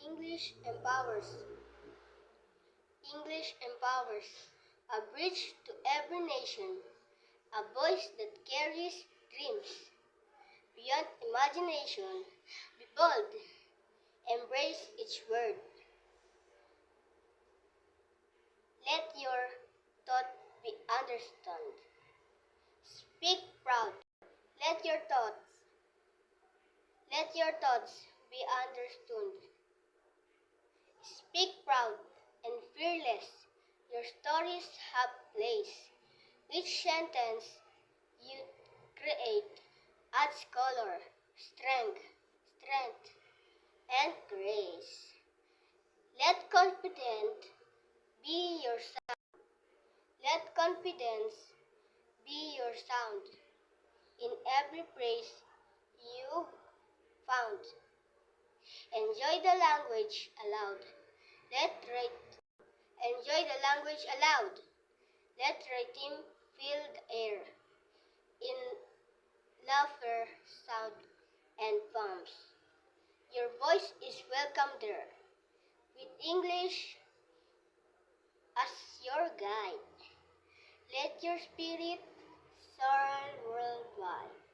English empowers. English empowers. A bridge to every nation. A voice that carries dreams. Beyond imagination, be bold. Embrace each word. Let your thought be understood. Speak proud. Let your thoughts be understood. Speak proud and fearless. Your stories have place. Each sentence you create adds color, strength, and grace. Let confidence be your sound. Let confidence be your sound in every praise you found. Enjoy the language aloud. Let right Enjoy the language aloud. Let rhythm fill the air in laughter, sound, and forms. Your voice is welcome there. With English as your guide, let your spirit soar worldwide.